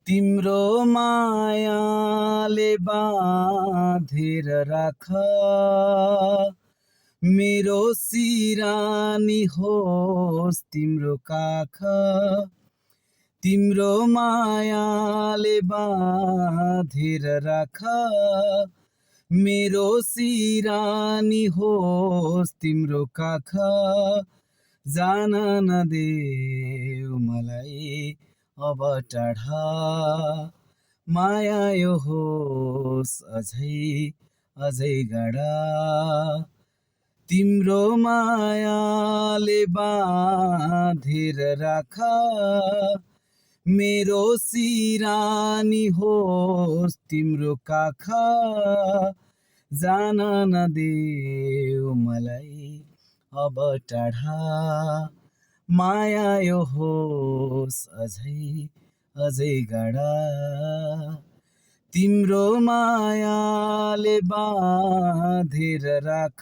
तिम्रो मायाले बाँधेर राख, मेरो सिरानी होस् तिम्रो काख। तिम्रो मायाले बाँधेर राख, मेरो सिरानी होस् तिम्रो काख। जान नदेऊ मलाई अब टाढा, माया यो होस् अझै अझै गाढा। तिम्रो मायाले बाँधेर राख, मेरो सिरानी होस् तिम्रो काख। जान नदेऊ मलाई अब टाढा, माया यो होस् अझै अझै गाढा। तिम्रो मायाले बाँधेर राख।